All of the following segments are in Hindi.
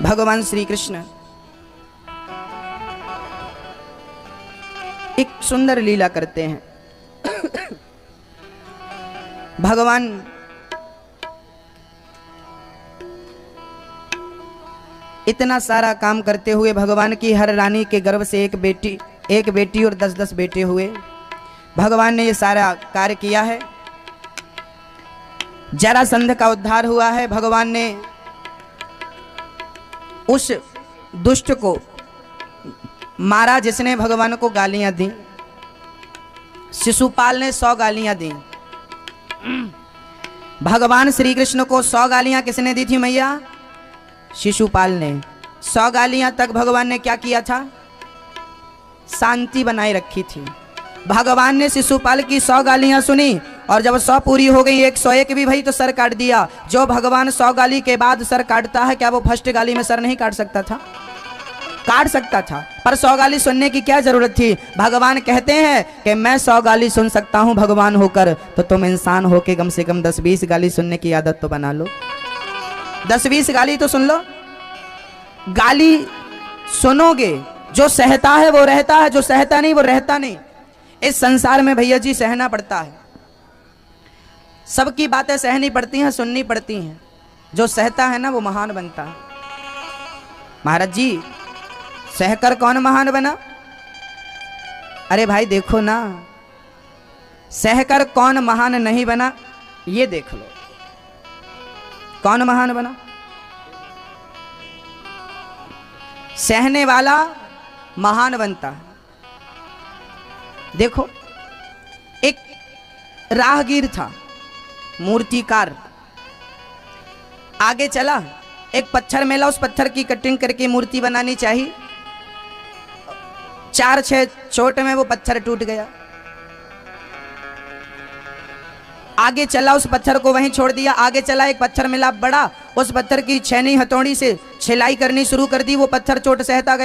भगवान श्री कृष्ण एक सुंदर लीला करते हैं। भगवान इतना सारा काम करते हुए भगवान की हर रानी के गर्भ से एक बेटी और 10-10 बेटे हुए। भगवान ने ये सारा कार्य किया है। जरासंध का उद्धार हुआ है। भगवान ने उस दुष्ट को मारा जिसने भगवान को गालियां दी। शिशुपाल ने 100 गालियां दी। भगवान श्री कृष्ण को 100 गालियां किसने दी थी मैया? शिशुपाल ने। 100 गालियां तक भगवान ने क्या किया था? शांति बनाए रखी थी। भगवान ने शिशुपाल की 100 गालियां सुनी और जब 100 पूरी हो गई 101 भी भई तो सर काट दिया। जो भगवान 100 गाली के बाद सर काटता है, क्या वो फर्स्ट गाली में सर नहीं काट सकता था? काट सकता था, पर 100 गाली सुनने की क्या जरूरत थी? भगवान कहते हैं कि मैं 100 गाली सुन सकता हूं भगवान होकर, तो तुम इंसान होके कम से कम 10-20 गाली सुनने की आदत तो बना लो। 10-20 गाली तो सुन लो। गाली सुनोगे, जो सहता है वो रहता है, जो सहता नहीं वो रहता नहीं। इस संसार में भैया जी सहना पड़ता है। सबकी बातें सहनी पड़ती हैं, सुननी पड़ती हैं। जो सहता है ना वो महान बनता है। महाराज जी सहकर कौन महान बना? अरे भाई देखो ना, सहकर कौन महान नहीं बना, ये देख लो। कौन महान बना? सहने वाला महान बनता है। देखो, एक राहगीर था, मूर्तिकार। आगे चला, एक पत्थर मिला, उस पत्थर की कटिंग करके मूर्ति बनानी चाहिए। 4-6 चोट में वो पत्थर टूट गया। आगे चला, उस पत्थर को वहीं छोड़ दिया। आगे चला, एक पत्थर मिला बड़ा, उस पत्थर की छेनी हथौड़ी से छिलाई करनी शुरू कर दी। वो पत्थर चोट सहता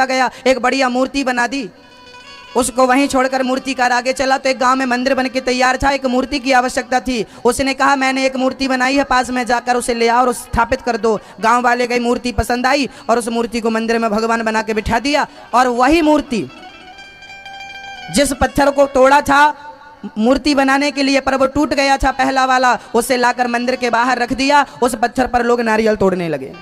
गया, एक बढ़िया मूर्ति बना दी। उसको वहीं छोड़कर मूर्तिकार आगे चला तो एक गांव में मंदिर बन के तैयार था। एक मूर्ति की आवश्यकता थी। उसने कहा मैंने एक मूर्ति बनाई है, पास में जाकर उसे ले आओ और स्थापित कर दो। गांव वाले गए, मूर्ति पसंद आई और उस मूर्ति को मंदिर में भगवान बना के बिठा दिया। और वही मूर्ति जिस पत्थर को तोड़ा था मूर्ति बनाने के लिए, पर वो टूट गया था पहला वाला, उसे लाकर मंदिर के बाहर रख दिया। उस पत्थर पर लोग नारियल तोड़ने लगे।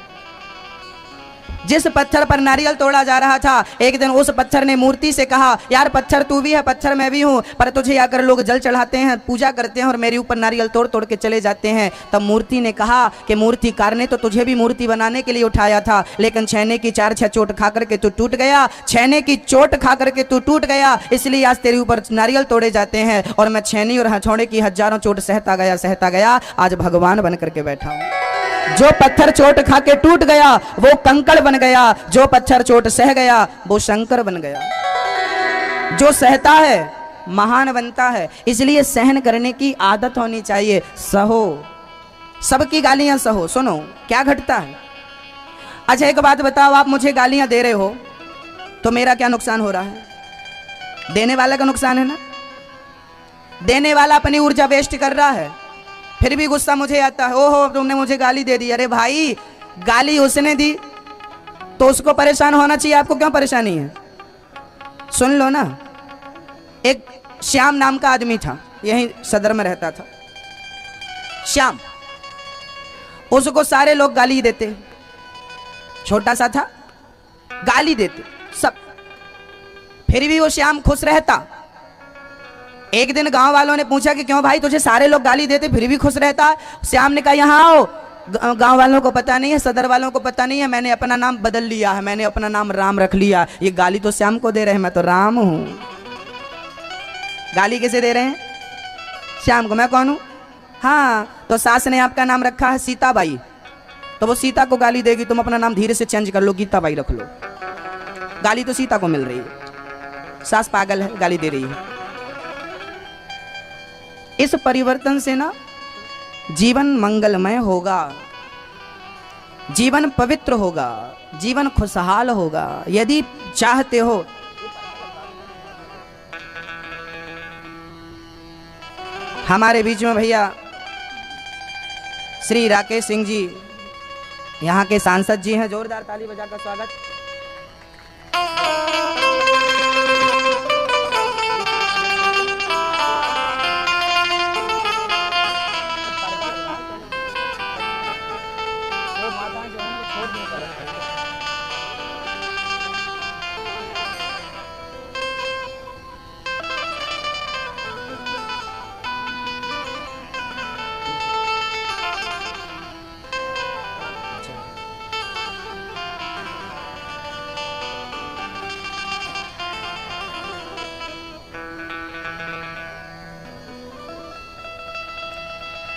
जिस पत्थर पर नारियल तोड़ा जा रहा था, एक दिन उस पत्थर ने मूर्ति से कहा, यार पत्थर तू भी है, पत्थर मैं भी हूं, पर तुझे आकर लोग जल चढ़ाते हैं, पूजा करते हैं और मेरे ऊपर नारियल तोड़ तोड़ के चले जाते हैं। तब मूर्ति ने कहा कि मूर्तिकार ने तो तुझे भी मूर्ति बनाने के लिए उठाया था, लेकिन छेने की 4-6 चोट खा करके तू टूट गया। छेने की चोट खा करके तू टूट गया, इसलिए आज तेरे ऊपर नारियल तोड़े जाते हैं। और मैं छेनी और हथौड़े की हजारों चोट सहता गया, आज भगवान बन करके बैठा हूं। जो पत्थर चोट खा के टूट गया वो कंकड़ बन गया, जो पत्थर चोट सह गया वो शंकर बन गया। जो सहता है महान बनता है। इसलिए सहन करने की आदत होनी चाहिए। सहो, सबकी गालियां सहो। सुनो क्या घटता है। अच्छा एक बात बताओ, आप मुझे गालियां दे रहे हो तो मेरा क्या नुकसान हो रहा है? देने वाला का नुकसान है ना। देने वाला अपनी ऊर्जा वेस्ट कर रहा है, फिर भी गुस्सा मुझे आता है, ओहो तुमने मुझे गाली दे दी। अरे भाई गाली उसने दी तो उसको परेशान होना चाहिए, आपको क्यों परेशानी है? सुन लो ना। एक श्याम नाम का आदमी था, यहीं सदर में रहता था। श्याम, उसको सारे लोग गाली देते, छोटा सा था, गाली देते सब, फिर भी वो श्याम खुश रहता। एक दिन गांव वालों ने पूछा कि क्यों भाई तुझे सारे लोग गाली देते फिर भी खुश रहता है? श्याम ने कहा यहाँ आओ, गांव वालों को पता नहीं है, सदर वालों को पता नहीं है, मैंने अपना नाम बदल लिया है, मैंने अपना नाम राम रख लिया। ये गाली तो श्याम को दे रहे हैं, मैं तो राम हूं। गाली कैसे दे रहे हैं? श्याम को। मैं कौन हूं? हाँ, तो सास ने आपका नाम रखा है सीताबाई, तो वो सीता को गाली देगी, तुम अपना नाम धीरे से चेंज कर लो, गीताबाई रख लो। गाली तो सीता को मिल रही है, सास पागल है, गाली दे रही है। इस परिवर्तन से ना जीवन मंगलमय होगा, जीवन पवित्र होगा, जीवन खुशहाल होगा, यदि चाहते हो। हमारे बीच में भैया श्री राकेश सिंह जी यहाँ के सांसद जी हैं, जोरदार ताली बजाकर स्वागत।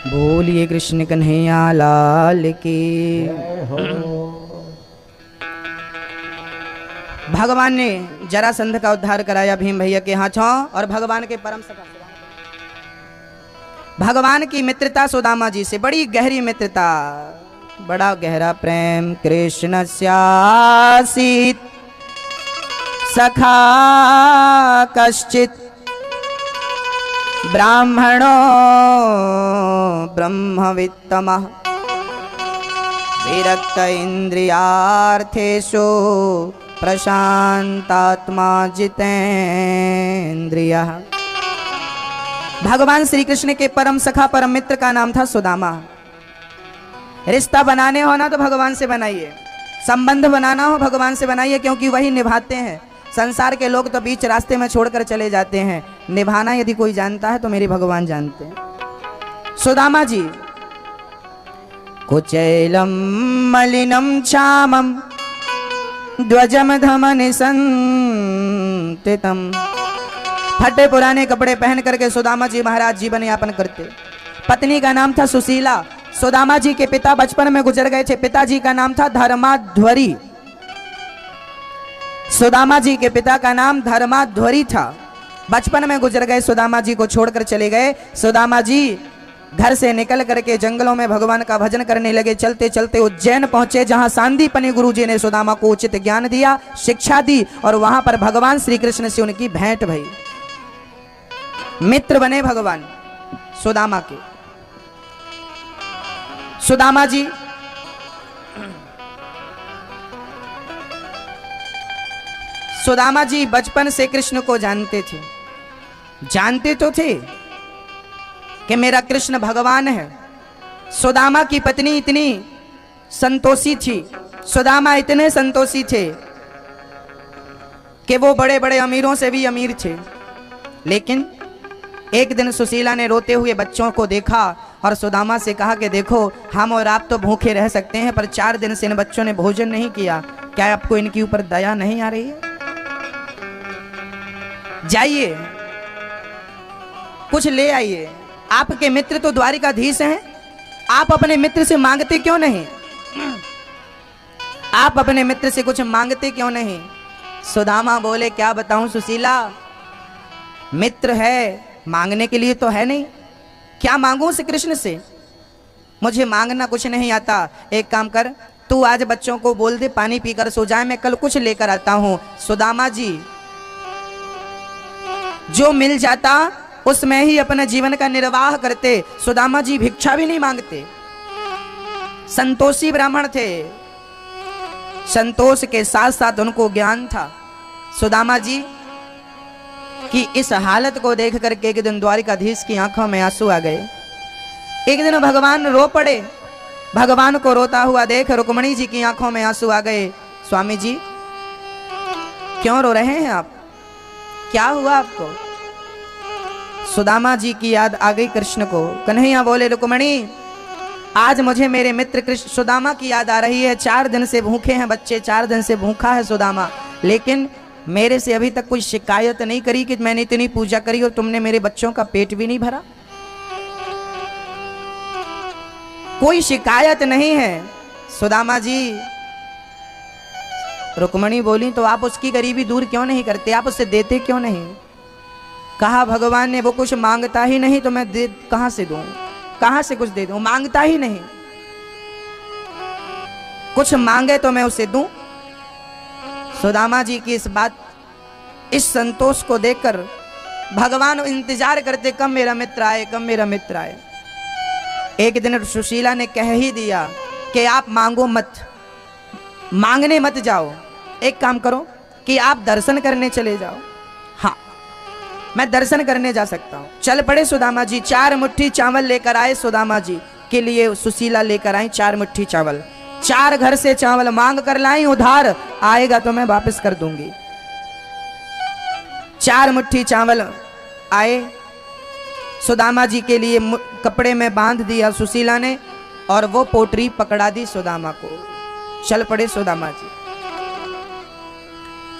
बोलिए कृष्ण कन्हैया लाल की। भगवान ने जरासंध का उद्धार कराया भीम भैया के हाथों, और भगवान के परम सखा भगवान की मित्रता सुदामा जी से, बड़ी गहरी मित्रता, बड़ा गहरा प्रेम। कृष्ण स्यासीत सखा कश्चित ब्राह्मणो ब्रह्मवित्तमः विरक्त इंद्रियार्थेषु प्रशांतात्मा जितेन्द्रियः। भगवान श्री कृष्ण के परम सखा परम मित्र का नाम था सुदामा। रिश्ता बनाने हो ना तो भगवान से बनाइए, संबंध बनाना हो भगवान से बनाइए, क्योंकि वही निभाते हैं। संसार के लोग तो बीच रास्ते में छोड़कर चले जाते हैं, निभाना यदि कोई जानता है तो मेरे भगवान जानते हैं। सुदामा जी कुचैलम मलिनम क्षामम ध्वजम धमनि संतितम। फटे पुराने कपड़े पहन करके सुदामा जी महाराज जीवन यापन करते। पत्नी का नाम था सुशीला। सुदामा जी के पिता बचपन में गुजर गए थे, पिताजी का नाम था धर्माध्वरी। सुदामा जी के पिता का नाम धर्माध्वरी था, बचपन में गुजर गए, सुदामा जी को छोड़कर चले गए। सुदामा जी घर से निकल करके जंगलों में भगवान का भजन करने लगे। चलते चलते उज्जैन पहुंचे, जहां सांदीपनि गुरुजी ने सुदामा को उचित ज्ञान दिया, शिक्षा दी, और वहां पर भगवान श्री कृष्ण से उनकी भेंट भई। मित्र बने भगवान सुदामा के। सुदामा जी बचपन से कृष्ण को जानते थे, जानते तो थे कि मेरा कृष्ण भगवान है। सुदामा की पत्नी इतनी संतोषी थी, सुदामा इतने संतोषी थे कि वो बड़े बड़े अमीरों से भी अमीर थे। लेकिन एक दिन सुशीला ने रोते हुए बच्चों को देखा और सुदामा से कहा कि देखो, हम और आप तो भूखे रह सकते हैं, पर 4 दिन से इन बच्चों ने भोजन नहीं किया, क्या आपको इनके ऊपर दया नहीं आ रही है? जाइए कुछ ले आइए। आपके मित्र तो द्वारिकाधीश हैं, आप अपने मित्र से मांगते क्यों नहीं? आप अपने मित्र से कुछ मांगते क्यों नहीं? सुदामा बोले, क्या बताऊं सुशीला, मित्र है, मांगने के लिए तो है नहीं, क्या मांगूं श्री कृष्ण से? मुझे मांगना कुछ नहीं आता। एक काम कर, तू आज बच्चों को बोल दे पानी पीकर सो जाए, मैं कल कुछ लेकर आता हूं। सुदामा जी जो मिल जाता उसमें ही अपने जीवन का निर्वाह करते। सुदामा जी भिक्षा भी नहीं मांगते, संतोषी ब्राह्मण थे, संतोष के साथ साथ उनको ज्ञान था। सुदामा जी की इस हालत को देख करके एक दिन द्वारिकाधीश की आंखों में आंसू आ गए। एक दिन भगवान रो पड़े। भगवान को रोता हुआ देख रुक्मणी जी की आंखों में आंसू आ गए। स्वामी जी क्यों रो रहे हैं आप, क्या हुआ आपको? सुदामा जी की याद आ गई कृष्ण को। कन्हैया बोले, रुक्मणी आज मुझे मेरे मित्र कृष्ण सुदामा की याद आ रही है। 4 दिन से भूखे हैं बच्चे, 4 दिन से भूखा है सुदामा, लेकिन मेरे से अभी तक कोई शिकायत नहीं करी कि मैंने इतनी पूजा करी और तुमने मेरे बच्चों का पेट भी नहीं भरा। कोई शिकायत नहीं है सुदामा जी। रुक्मणी बोली, तो आप उसकी गरीबी दूर क्यों नहीं करते, आप उससे देते क्यों नहीं? कहा भगवान ने वो कुछ मांगता ही नहीं तो मैं दे कहां से दूं, कहां से कुछ दे दूं, मांगता ही नहीं, कुछ मांगे तो मैं उसे दूं। सुदामा जी की इस बात, इस संतोष को देखकर भगवान इंतजार करते कब मेरा मित्र आए, कब मेरा मित्र आए। एक दिन सुशीला ने कह ही दिया कि आप मांगो मत, मांगने मत जाओ। एक काम करो कि आप दर्शन करने चले जाओ। हाँ, मैं दर्शन करने जा सकता हूँ। चल पड़े सुदामा जी, 4 मुट्ठी चावल लेकर आए सुदामा जी के लिए। सुशीला लेकर आई 4 मुट्ठी चावल। 4 घर से चावल मांग कर लाई, उधार आएगा तो मैं वापस कर दूंगी। 4 मुट्ठी चावल आए, सुदामा जी के लिए कपड़े में बांध दिया सुशीला ने, और वो पोटरी पकड़ा दी सुदामा को। चल पड़े सुदामा जी।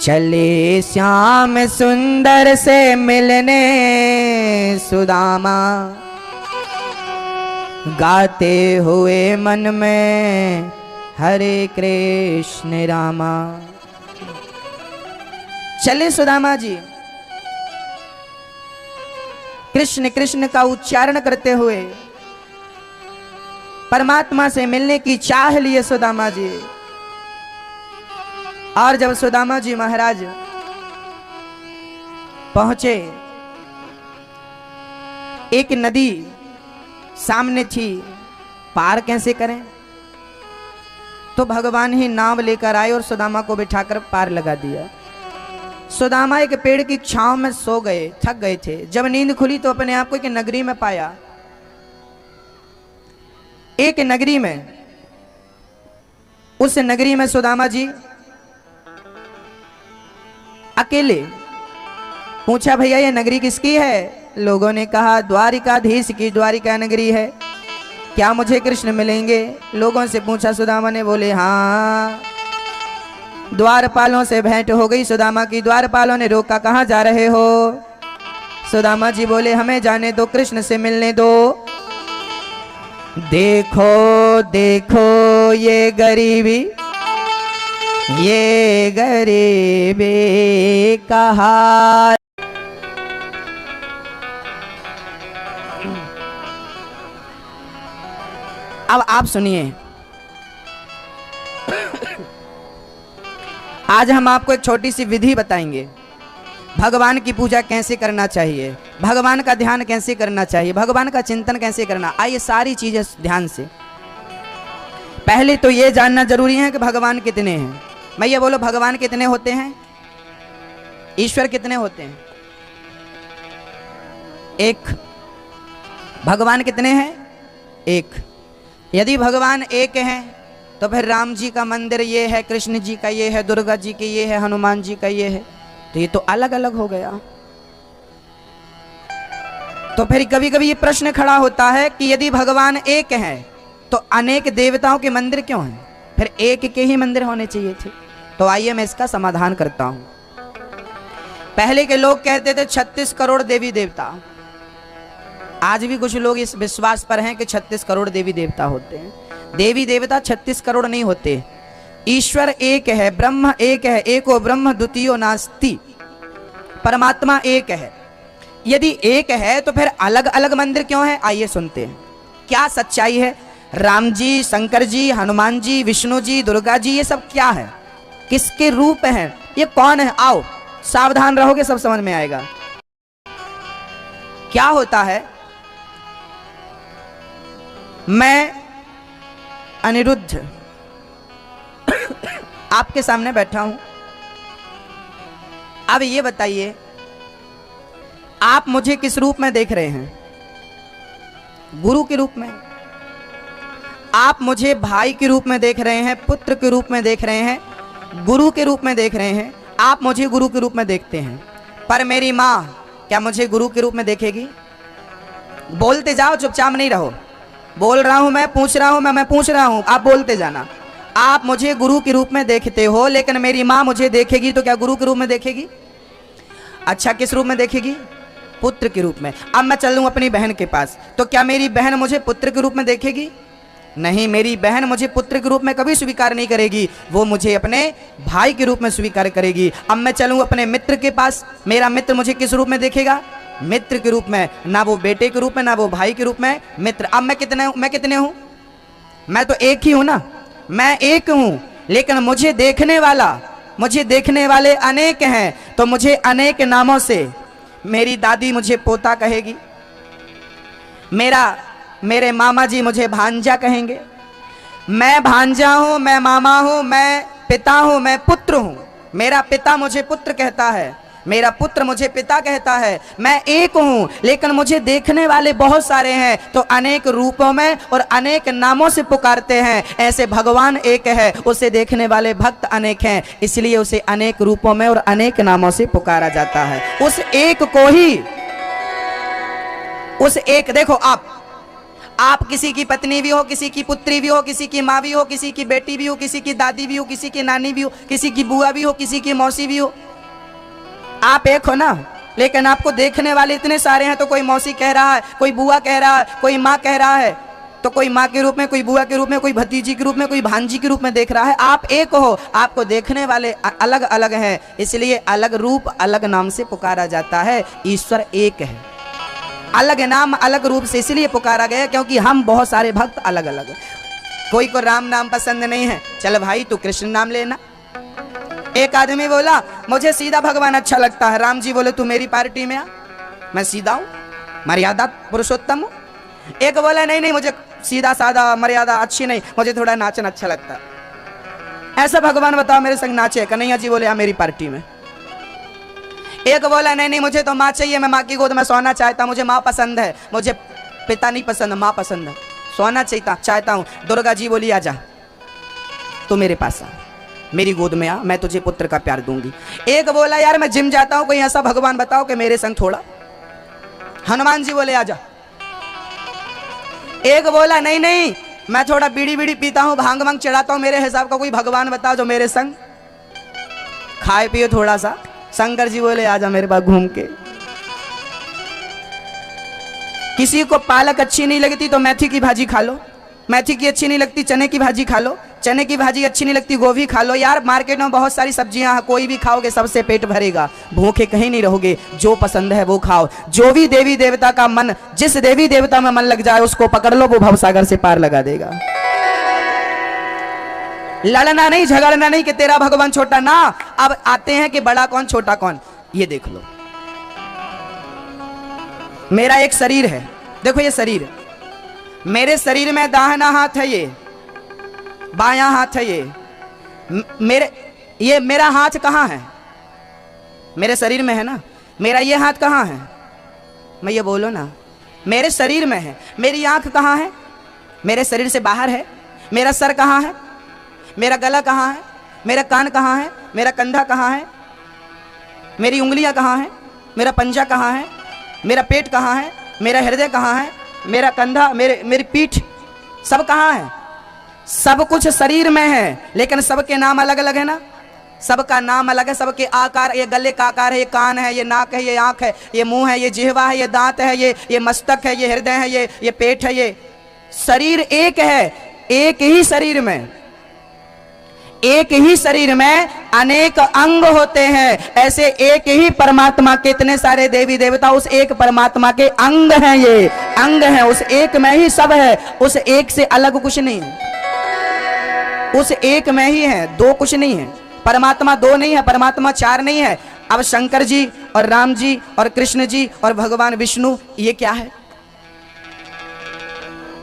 चले श्याम सुंदर से मिलने सुदामा, गाते हुए मन में हरे कृष्ण रामा। चले सुदामा जी कृष्ण कृष्ण का उच्चारण करते हुए परमात्मा से मिलने की चाह लिए सुदामा जी। और जब सुदामा जी महाराज पहुंचे, एक नदी सामने थी, पार कैसे करें? तो भगवान ही नाव लेकर आए और सुदामा को बिठाकर पार लगा दिया। सुदामा एक पेड़ की छांव में सो गए, थक गए थे। जब नींद खुली तो अपने आप को एक नगरी में पाया। एक नगरी में, उस नगरी में सुदामा जी अकेले। पूछा, भैया ये नगरी किसकी है? लोगों ने कहा द्वारिकाधीश की द्वारिका नगरी है, क्या मुझे कृष्ण मिलेंगे? लोगों से पूछा, सुदामा ने बोले हाँ। द्वारपालों से भेंट हो गई सुदामा की। द्वारपालों ने रोका, कहाँ जा रहे हो? सुदामा जी बोले, हमें जाने दो, कृष्ण से मिलने दो। देखो देखो ये गरीबी, ये गरीबी का हाल। अब आप सुनिए, आज हम आपको एक छोटी सी विधि बताएंगे। भगवान की पूजा कैसे करना चाहिए, भगवान का ध्यान कैसे करना चाहिए, भगवान का चिंतन कैसे करना। आइए सारी चीजें ध्यान से। पहले तो ये जानना जरूरी है कि भगवान कितने हैं। मैं ये बोलो, भगवान कितने होते हैं? ईश्वर कितने होते हैं? एक। भगवान कितने हैं? एक। यदि भगवान एक हैं तो फिर राम जी का मंदिर ये है, कृष्ण जी का ये है, दुर्गा जी की ये है, हनुमान जी का ये है, तो ये तो अलग अलग हो गया। तो फिर कभी कभी ये प्रश्न खड़ा होता है कि यदि भगवान एक हैं तो अनेक देवताओं के मंदिर क्यों हैं? फिर एक के ही मंदिर होने चाहिए थे। तो आइए मैं इसका समाधान करता हूं। पहले के लोग कहते थे 36 करोड़ देवी देवता। आज भी कुछ लोग इस विश्वास पर हैं कि 36 करोड़ देवी देवता होते हैं। देवी देवता 36 करोड़ नहीं होते। ईश्वर एक है, ब्रह्म एक है, एको ब्रह्म द्वितीयो नास्ति। परमात्मा एक है। यदि एक है तो फिर अलग अलग मंदिर क्यों है? आइए सुनते हैं क्या सच्चाई है। राम जी, शंकर जी, हनुमान जी, विष्णु जी, दुर्गा जी, ये सब क्या है? किसके रूप हैं? ये कौन है? आओ सावधान रहोगे, सब समझ में आएगा। क्या होता है, मैं अनिरुद्ध आपके सामने बैठा हूं। अब ये बताइए, आप मुझे किस रूप में देख रहे हैं? गुरु के रूप में। आप मुझे भाई के रूप में देख रहे हैं, पुत्र के रूप में देख रहे हैं, गुरु के रूप में देख रहे हैं। आप मुझे गुरु के रूप में देखते हैं, पर मेरी माँ क्या मुझे गुरु के रूप में देखेगी? बोलते जाओ, चुपचाप नहीं रहो। बोल रहा हूं मैं, पूछ रहा हूं मैं पूछ रहा हूं, आप बोलते जाना। आप मुझे गुरु के रूप में देखते हो, लेकिन मेरी माँ मुझे देखेगी तो क्या गुरु के रूप में देखेगी? अच्छा, किस रूप में देखेगी? पुत्र के रूप में। अब मैं चलूं अपनी बहन के पास, तो क्या मेरी बहन मुझे पुत्र के रूप में देखेगी? नहीं, मेरी बहन मुझे पुत्र के रूप में कभी स्वीकार नहीं करेगी, वो मुझे अपने भाई के रूप में स्वीकार करेगी। अब मैं चलूं अपने मित्र के पास, मेरा मित्र मुझे किस रूप में देखेगा? मित्र के रूप में। ना वो बेटे के रूप में, ना वो भाई के रूप में, मित्र। अब मैं कितने हूं? मैं तो एक ही हूं ना। मैं एक हूं, लेकिन मुझे देखने वाले अनेक हैं, तो मुझे अनेक नामों से मेरी दादी मुझे पोता कहेगी, मेरे मामा जी मुझे भांजा कहेंगे, मैं भांजा हूं, मैं मामा हूं, मैं पिता हूं, मैं पुत्र हूं। मेरा पिता मुझे पुत्र कहता है, मेरा पुत्र मुझे पिता कहता है। मैं एक हूं, लेकिन मुझे देखने वाले बहुत सारे हैं, तो अनेक रूपों में और अनेक नामों से पुकारते हैं। ऐसे भगवान एक है, उसे देखने वाले भक्त अनेक हैं, इसलिए उसे अनेक रूपों में और अनेक नामों से पुकारा जाता है। उस एक को ही, उस एक, देखो आप किसी की पत्नी भी हो, किसी की पुत्री भी हो, किसी की माँ भी हो, किसी की बेटी भी हो, किसी की दादी भी हो, किसी की नानी भी हो, किसी की बुआ भी हो, किसी की मौसी भी हो, आप एक हो ना। लेकिन आपको देखने वाले इतने सारे हैं, तो कोई मौसी कह रहा है, कोई बुआ कह रहा है, कोई माँ कह रहा है, तो कोई माँ के रूप में, कोई बुआ के रूप में, कोई भतीजी के रूप में, कोई भांजी के रूप में देख रहा है। आप एक हो, आपको देखने वाले अलग अलग हैं, इसलिए अलग रूप अलग नाम से पुकारा जाता है। ईश्वर एक है, अलग नाम अलग रूप से इसलिए पुकारा गया क्योंकि हम बहुत सारे भक्त अलग अलग। कोई को राम नाम पसंद नहीं है, चल भाई तू कृष्ण नाम लेना। एक आदमी बोला मुझे सीधा भगवान अच्छा लगता है, राम जी बोले तू मेरी पार्टी में आ, मैं सीधा हूं, मर्यादा पुरुषोत्तम हूं। एक बोला नहीं नहीं, मुझे सीधा साधा मर्यादा अच्छी नहीं, मुझे थोड़ा नाचना अच्छा लगता है। ऐसा भगवान बताओ मेरे संग नाचे। कन्हैया जी बोले आ मेरी पार्टी में। एक बोला नहीं नहीं, मुझे तो माँ चाहिए, मैं माँ की गोद में सोना चाहता हूँ, मुझे माँ पसंद है, मुझे पिता नहीं पसंद, माँ पसंद है, सोना चाहता हूँ। दुर्गा जी बोली आजा तो मेरे पास आ, मेरी गोद में आ, मैं तुझे पुत्र का प्यार दूंगी। एक बोला यार मैं जिम जाता हूँ, कोई ऐसा भगवान बताओ कि मेरे संग थोड़ा। हनुमान जी बोले आजा। एक बोला नहीं नहीं, मैं थोड़ा बीड़ी पीता हूँ, भांग भांग चढ़ाता हूँ, मेरे हिसाब का कोई भगवान बताओ जो मेरे संग खाए पिए थोड़ा सा। शंकर जी बोले आजा मेरे पास घूम के। किसी को पालक अच्छी नहीं लगती तो मेथी की भाजी खा लो, मेथी की अच्छी नहीं लगती चने की भाजी खा लो, चने की भाजी अच्छी नहीं लगती गोभी खा लो। यार मार्केट में बहुत सारी सब्जियां हैं, कोई भी खाओगे सबसे पेट भरेगा, भूखे कहीं नहीं रहोगे। जो पसंद है वो खाओ। जो भी देवी देवता का मन, जिस देवी देवता में मन लग जाए उसको पकड़ लो, वो भवसागर से पार लगा देगा। लड़ना नहीं, झगड़ना नहीं कि तेरा भगवान छोटा ना। अब आते हैं कि बड़ा कौन छोटा कौन। ये देख लो, मेरा एक शरीर है, देखो ये शरीर, मेरे शरीर में दाहिना हाथ है, ये बायां हाथ है, ये मेरा हाथ कहाँ है? मेरे शरीर में है ना। मेरा ये हाथ कहाँ है? मैं ये बोलो ना, मेरे शरीर में है। मेरी आंख कहाँ है? मेरे शरीर से बाहर है। मेरा सर कहाँ है? मेरा गला कहाँ है? मेरा कान कहाँ है? मेरा कंधा कहाँ है? मेरी उंगलियां कहाँ हैं? मेरा पंजा कहाँ है? मेरा पेट कहाँ है? मेरा हृदय कहाँ है? मेरा कंधा, मेरी पीठ, सब कहाँ है? सब कुछ शरीर में है, लेकिन सबके नाम अलग अलग है ना। सबका नाम अलग है, सबके आकार, ये गले का आकार है, ये कान है, ये नाक है, ये आंख है, ये मुंह है, ये जिह्वा है, ये दांत है, ये मस्तक है, ये हृदय है, ये पेट है। ये शरीर एक है। एक ही शरीर में, एक ही शरीर में अनेक अंग होते हैं। ऐसे एक ही परमात्मा के इतने सारे देवी देवता उस एक परमात्मा के अंग हैं। ये अंग हैं, उस एक में ही सब है, उस एक से अलग कुछ नहीं है, उस एक में ही है, दो कुछ नहीं है। परमात्मा दो नहीं है, परमात्मा चार नहीं है। अब शंकर जी और राम जी और कृष्ण जी और भगवान विष्णु, ये क्या है?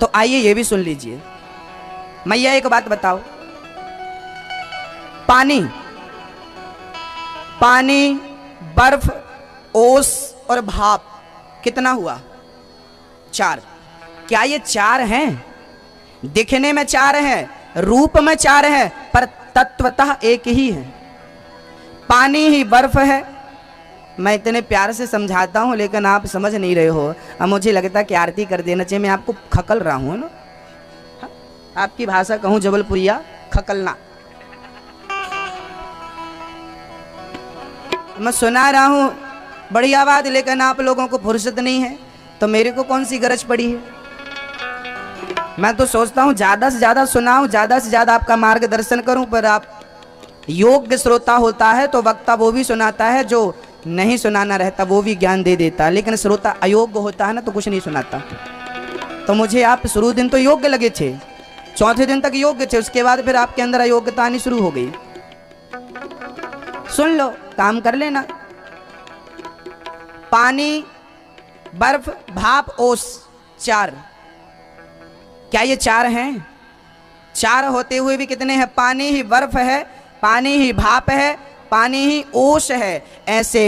तो आइए ये भी सुन लीजिए। मैया एक बात बताओ, पानी, बर्फ, ओस और भाप कितना हुआ? चार। क्या ये चार हैं? दिखने में चार हैं, रूप में चार हैं, पर तत्वतः एक ही है। पानी ही बर्फ है। मैं इतने प्यार से समझाता हूं लेकिन आप समझ नहीं रहे हो। अब मुझे लगता है कि आरती कर देना चाहिए। मैं आपको खकल रहा हूं ना, आपकी भाषा कहूं जबलपुरिया, खकलना। मैं सुना रहा हूं बढ़िया बात, लेकिन आप लोगों को फुर्सत नहीं है, तो मेरे को कौन सी गरज पड़ी है? मैं तो सोचता हूं ज्यादा से ज्यादा सुनाऊं, ज्यादा से ज्यादा आपका मार्गदर्शन करूं, पर आप योग्य श्रोता होता है तो वक्ता वो भी सुनाता है, जो नहीं सुनाना रहता वो भी ज्ञान दे देता है, लेकिन श्रोता अयोग्य होता है ना तो कुछ नहीं सुनाता। तो मुझे आप शुरू दिन तो योग्य लगे थे, चौथे दिन तक योग्य थे, उसके बाद फिर आपके अंदर अयोग्यता आनी शुरू हो गई। सुन लो, काम कर लेना। पानी, बर्फ, भाप, ओस, चार। क्या ये चार हैं? चार होते हुए भी कितने हैं? पानी ही बर्फ है, पानी ही भाप है, पानी ही ओस है। ऐसे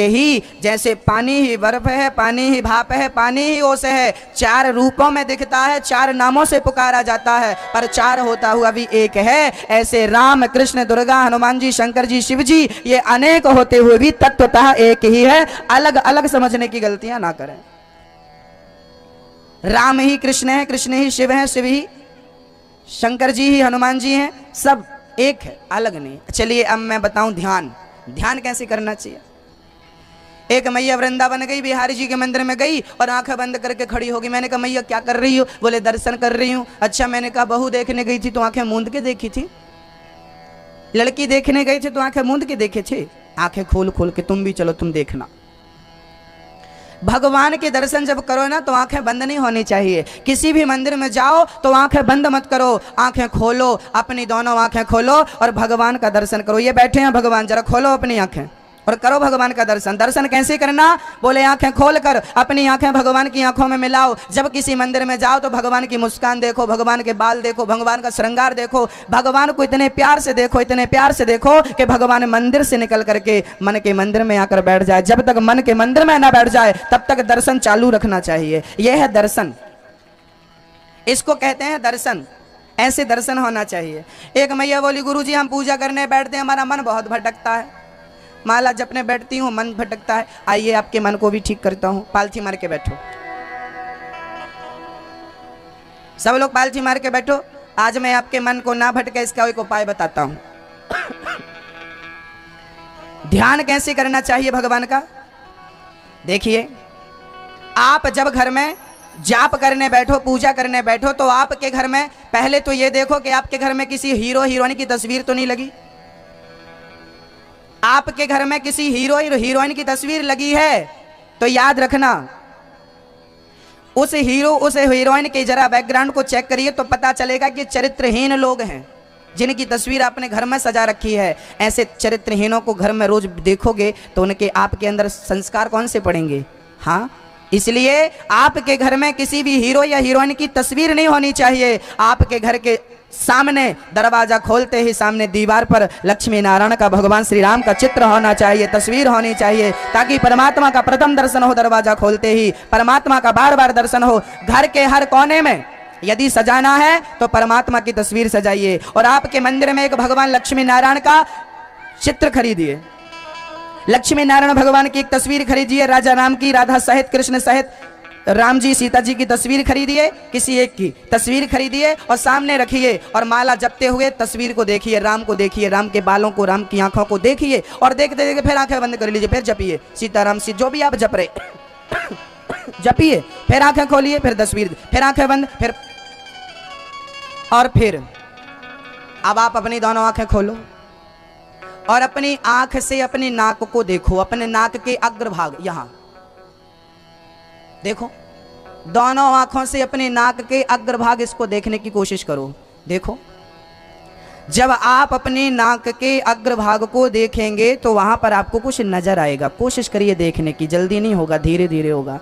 ही जैसे पानी ही बर्फ है, पानी ही भाप है, पानी ही ओस है, चार रूपों में दिखता है, चार नामों से पुकारा जाता है, पर चार होता हुआ भी एक है। ऐसे राम, कृष्ण, दुर्गा, हनुमान जी, शंकर जी, शिव जी, ये अनेक होते हुए भी तत्वतः एक ही है। अलग अलग समझने की गलतियां ना करें। राम ही कृष्ण है, कृष्ण ही शिव है, शिव ही शंकर जी ही हनुमान जी हैं, सब एक है, अलग नहीं। चलिए अब मैं बताऊं ध्यान कैसे करना चाहिए। एक मैया वृंदावन गई, बिहारी जी के मंदिर में गई और आंखें बंद करके खड़ी होगी। मैंने कहा मैया क्या कर रही हो? बोले दर्शन कर रही हूं। अच्छा, मैंने कहा बहू देखने गई थी तो आंखें मूंद के देखी थी? लड़की देखने गई थी तो आंखें मूंद के देखे थे? आंखें खोल खोल के तुम भी चलो, तुम देखना। भगवान के दर्शन जब करो ना तो आंखें बंद नहीं होनी चाहिए। किसी भी मंदिर में जाओ तो आंखें बंद मत करो, आंखें खोलो, अपनी दोनों आंखें खोलो और भगवान का दर्शन करो। ये बैठे हैं भगवान, जरा खोलो अपनी आंखें और करो भगवान का दर्शन। दर्शन कैसे करना? बोले आंखें खोल कर अपनी आंखें भगवान की आंखों में मिलाओ। जब किसी मंदिर में जाओ तो भगवान की मुस्कान देखो, भगवान के बाल देखो, भगवान का श्रृंगार देखो, भगवान को इतने प्यार से देखो, इतने प्यार से देखो कि भगवान मंदिर से निकल करके मन के मंदिर में आकर बैठ जाए। जब तक मन के मंदिर में ना बैठ जाए तब तक दर्शन चालू रखना चाहिए। यह है दर्शन, इसको कहते हैं दर्शन। ऐसे दर्शन होना चाहिए। एक मैया बोली गुरुजी हम पूजा करने बैठते हैं, हमारा मन बहुत भटकता है, माला जपने बैठती हूँ मन भटकता है। आइए आपके मन को भी ठीक करता हूँ, पालथी मार के बैठो। सब लोग पालथी मार के बैठो। आज मैं आपके मन को ना भटके इसका एक उपाय बताता हूँ। ध्यान कैसे करना चाहिए भगवान का? देखिए, आप जब घर में जाप करने बैठो, पूजा करने बैठो, तो आपके घर में पहले तो ये देखो कि आपके घर में किसी हीरो हीरोइन की तस्वीर तो नहीं लगी। आपके घर में किसी हीरो हीरोइन की तस्वीर लगी है तो याद रखना, उस हीरो उस हीरोइन के जरा बैकग्राउंड को चेक करिए तो पता चलेगा कि चरित्रहीन लोग हैं जिनकी तस्वीर आपने घर में सजा रखी है। ऐसे चरित्रहीनों को घर में रोज देखोगे तो उनके आपके अंदर संस्कार कौन से पड़ेंगे? हाँ, इसलिए आपके घर में किसी भी हीरो या हीरोइन की तस्वीर नहीं होनी चाहिए। आपके घर के सामने दरवाजा खोलते ही सामने दीवार पर लक्ष्मी नारायण का, भगवान श्री राम का चित्र होना चाहिए, तस्वीर होनी चाहिए, ताकि परमात्मा का प्रथम दर्शन हो। दरवाजा खोलते ही परमात्मा का बार बार दर्शन हो। घर के हर कोने में यदि सजाना है तो परमात्मा की तस्वीर सजाइए। और आपके मंदिर में एक भगवान लक्ष्मी नारायण का चित्र खरीदिए, लक्ष्मी नारायण भगवान की एक तस्वीर खरीदिए, राजा राम की, राधा सहित, कृष्ण सहित, राम जी सीता जी की तस्वीर खरीदिए, किसी एक की तस्वीर खरीदिए और सामने रखिए और माला जपते हुए तस्वीर को देखिए, राम को देखिए, राम के बालों को, राम की आंखों को देखिए और देखते देखते फिर आंखें बंद कर लीजिए, फिर जपिए सीताराम सी जो भी आप जप रहे जपिए, फिर आंखें खोलिए, फिर तस्वीर, फिर आंखें बंद, फिर और फिर अब आप अपनी दोनों आंखें खोलो और अपनी आंख से अपनी नाक को देखो, अपने नाक के अग्रभाग यहां देखो, दोनों आंखों से अपने नाक के अग्रभाग इसको देखने की कोशिश करो। देखो, जब आप अपने नाक के अग्रभाग को देखेंगे तो वहां पर आपको कुछ नजर आएगा। कोशिश करिए देखने की, जल्दी नहीं होगा, धीरे धीरे होगा।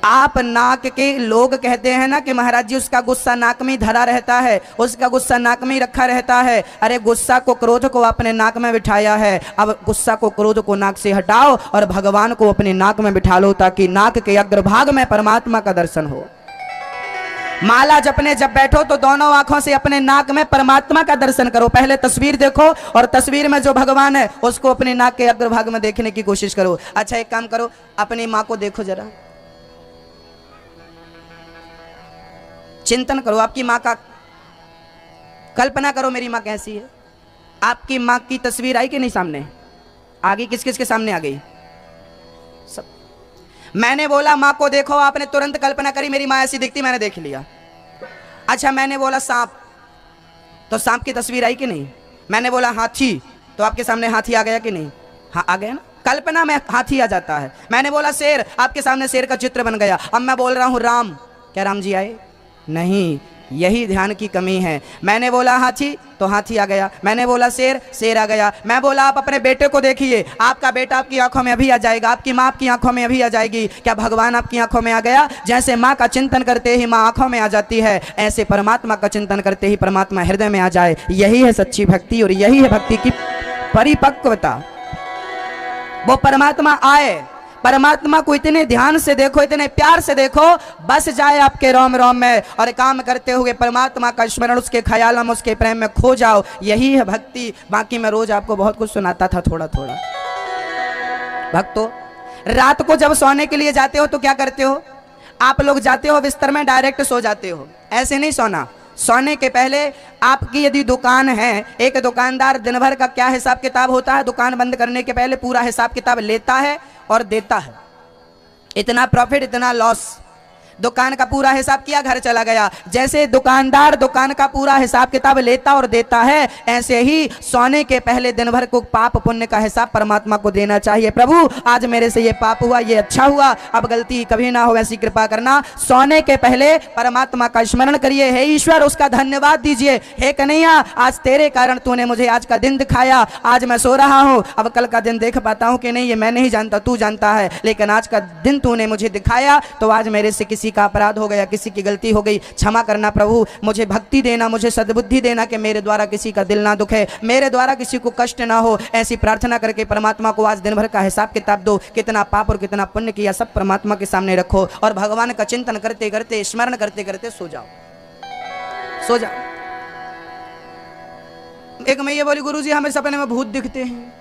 आप नाक के, लोग कहते हैं ना कि महाराज जी उसका गुस्सा नाक में धरा रहता है, उसका गुस्सा नाक में रखा रहता है। अरे गुस्सा को, क्रोध को अपने नाक में बिठाया है। अब गुस्सा को, क्रोध को नाक से हटाओ और भगवान को अपने नाक में बिठा लो, ताकि नाक के अग्रभाग में परमात्मा का दर्शन हो। माला जपने जब बैठो तो दोनों आंखों से अपने नाक में परमात्मा का दर्शन करो। पहले तस्वीर देखो और तस्वीर में जो भगवान है उसको अपने नाक के अग्रभाग में देखने की कोशिश करो। अच्छा एक काम करो, अपनी माँ को देखो जरा, चिंतन करो आपकी माँ का, कल्पना करो मेरी माँ कैसी है। आपकी माँ की तस्वीर आई कि नहीं सामने? आ गई? किस किस के सामने आ गई? सब। मैंने बोला माँ को देखो, आपने तुरंत कल्पना करी मेरी माँ ऐसी दिखती, मैंने देख लिया। अच्छा मैंने बोला सांप, तो सांप की तस्वीर आई कि नहीं? मैंने बोला हाथी, तो आपके सामने हाथी आ गया कि नहीं? हाँ आ गया ना, कल्पना में हाथी आ जाता है। मैंने बोला शेर, आपके सामने शेर का चित्र बन गया। अब मैं बोल रहा हूँ राम, क्या राम जी आए? नहीं, यही ध्यान की कमी है। मैंने बोला हाथी, तो हाथी आ गया। मैंने बोला शेर, शेर आ गया। मैं बोला आप अपने बेटे को देखिए, आपका बेटा आपकी आंखों में अभी आ जाएगा, आपकी माँ आपकी आंखों में अभी आ जाएगी। क्या भगवान आपकी आंखों में आ गया? जैसे माँ का चिंतन करते ही माँ आंखों में आ जाती है, ऐसे परमात्मा का चिंतन करते ही परमात्मा हृदय में आ जाए। यही है सच्ची भक्ति और यही है भक्ति की परिपक्वता। वो परमात्मा आए, परमात्मा को इतने ध्यान से देखो, इतने प्यार से देखो, बस जाए आपके रोम रोम में, और काम करते हुए परमात्मा का स्मरण, उसके ख्याल में, उसके प्रेम में खो जाओ। यही है भक्ति। बाकी मैं रोज आपको बहुत कुछ सुनाता था थोड़ा थोड़ा। भक्तों, रात को जब सोने के लिए जाते हो तो क्या करते हो? आप लोग जाते हो बिस्तर में डायरेक्ट सो जाते हो। ऐसे नहीं सोना। सोने के पहले आपकी यदि दुकान है, एक दुकानदार दिन भर का क्या हिसाब किताब होता है, दुकान बंद करने के पहले पूरा हिसाब किताब लेता है और देता है। इतना प्रॉफिट, इतना लॉस, दुकान का पूरा हिसाब किया, घर चला गया। जैसे दुकानदार दुकान का पूरा हिसाब किताब लेता और देता है, ऐसे ही सोने के पहले दिन भर को पाप पुण्य का हिसाब परमात्मा को देना चाहिए। प्रभु आज मेरे से ये पाप हुआ, ये अच्छा हुआ, अब गलती कभी ना हो, ऐसी कृपा करना। सोने के पहले परमात्मा का स्मरण करिए। हे ईश्वर, उसका धन्यवाद दीजिए। हे कन्हैया, आज तेरे कारण तूने मुझे आज का दिन दिखाया, आज मैं सो रहा हूँ। अब कल का दिन देख पाता हूँ कि नहीं, ये मैं नहीं जानता, तू जानता है, लेकिन आज का दिन तूने मुझे दिखाया, तो आज मेरे से किसी का अपराध हो गया, किसी की गलती हो गई, क्षमा करना प्रभु। मुझे भक्ति देना, मुझे सद्बुद्धि देना कि मेरे द्वारा किसी का दिल ना दुखे, मेरे द्वारा किसी को कष्ट ना हो। ऐसी प्रार्थना करके परमात्मा को आज दिन भर का हिसाब किताब दो। कितना पाप और कितना पुण्य किया, सब परमात्मा के सामने रखो और भगवान का चिंतन करते करते, स्मरण करते करते सो जाओ, सो जाओ। एक मैया बोली, गुरुजी हमें सपने में भूत दिखते हैं।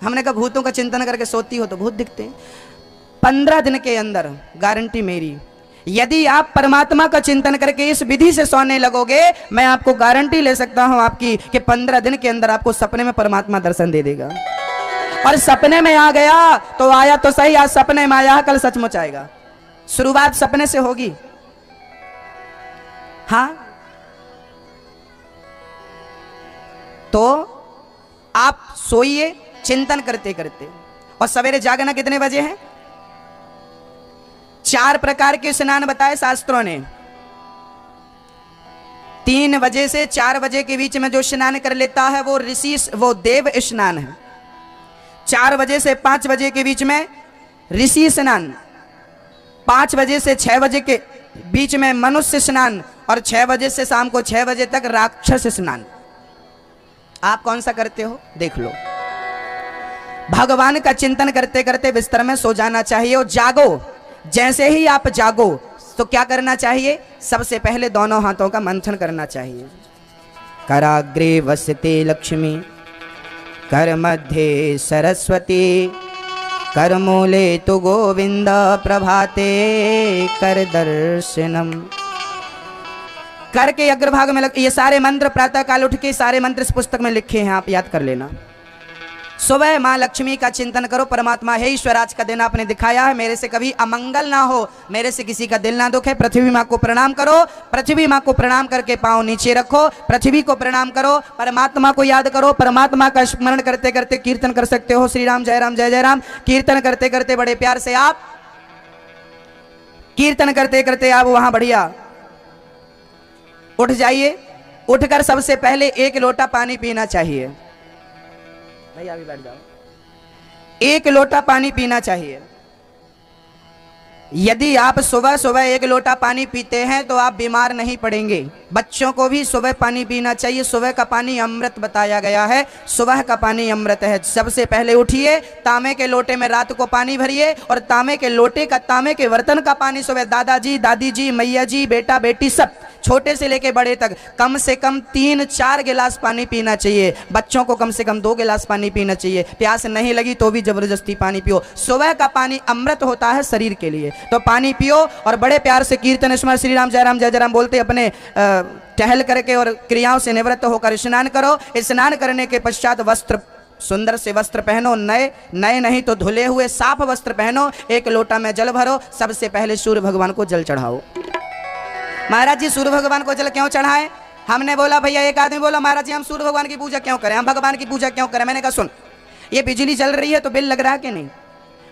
हमने कहा भूतों का चिंतन करके सोती हो तो भूत दिखते हैं। 15 दिन के अंदर, गारंटी मेरी, यदि आप परमात्मा का चिंतन करके इस विधि से सोने लगोगे, मैं आपको गारंटी ले सकता हूं आपकी कि 15 दिन के अंदर आपको सपने में परमात्मा दर्शन दे देगा। और सपने में आ गया तो आया तो सही, आज सपने में आया, कल सचमुच आएगा। शुरुआत सपने से होगी। हाँ, तो आप सोइए चिंतन करते करते, और सवेरे जागना कितने बजे है? 4 प्रकार के स्नान बताए शास्त्रों ने। 3 बजे से 4 बजे के बीच में जो स्नान कर लेता है वो देव स्नान है। 4 बजे से 5 बजे के बीच में ऋषि स्नान, 5 बजे से 6 बजे के बीच में मनुष्य स्नान, और 6 बजे से शाम को 6 बजे तक राक्षस स्नान। आप कौन सा करते हो देख लो। भगवान का चिंतन करते करते बिस्तर में सो जाना चाहिए। और जागो, जैसे ही आप जागो तो क्या करना चाहिए? सबसे पहले दोनों हाथों का मंथन करना चाहिए। कराग्रे वसते लक्ष्मी, कर मध्य सरस्वती, कर मूले तु गोविंद, प्रभाते कर दर्शनम। कर के अग्रभाग में ये सारे मंत्र प्रातः काल उठ के सारे मंत्र इस पुस्तक में लिखे हैं, आप याद कर लेना। सुबह माँ लक्ष्मी का चिंतन करो। परमात्मा, हे ईश्वर, आज का दिन आपने दिखाया है, मेरे से कभी अमंगल ना हो, मेरे से किसी का दिल ना दुखे। पृथ्वी माँ को प्रणाम करो। पृथ्वी माँ को प्रणाम करके पाँव नीचे रखो, पृथ्वी को प्रणाम करो, परमात्मा को याद करो। परमात्मा का स्मरण करते करते कीर्तन कर सकते हो, श्री राम जय राम जय जय राम। कीर्तन करते करते बड़े प्यार से आप कीर्तन करते करते आप वहां बढ़िया उठ जाइए। उठकर सबसे पहले 1 लोटा पानी पीना चाहिए। भैया अभी बैठ जाओ। 1 लोटा पानी पीना चाहिए। यदि आप सुबह सुबह 1 लोटा पानी पीते हैं तो आप बीमार नहीं पड़ेंगे। बच्चों को भी सुबह पानी पीना चाहिए। सुबह का पानी अमृत बताया गया है, सुबह का पानी अमृत है। सबसे पहले उठिए, तांबे के लोटे में रात को पानी भरिए, और तांबे के बर्तन का पानी सुबह दादाजी, दादी जी, मैया जी, बेटा बेटी सब, छोटे से लेके बड़े तक कम से कम 3-4 गिलास पानी पीना चाहिए। बच्चों को कम से कम 2 गिलास पानी पीना चाहिए। प्यास नहीं लगी तो भी जबरदस्ती पानी पियो। सुबह का पानी अमृत होता है शरीर के लिए, तो पानी पियो और बड़े प्यार से कीर्तन स्मरण श्री राम जय राम जय जय राम बोलते अपने टहल करके और क्रियाओं से निवृत्त होकर स्नान करो। स्नान करने के पश्चात वस्त्र, सुंदर से वस्त्र पहनो, नए नहीं तो धुले हुए साफ वस्त्र पहनो। 1 लोटा में जल भरो। सबसे पहले सूर्य भगवान को जल चढ़ाओ। महाराज जी सूर्य भगवान को जल क्यों चढ़ाएं? हमने बोला भैया, एक आदमी बोला महाराज जी हम सूर्य भगवान की पूजा क्यों करें, हम भगवान की पूजा क्यों करें? मैंने कहा सुन, ये बिजली जल रही है तो बिल लग रहा है कि नहीं?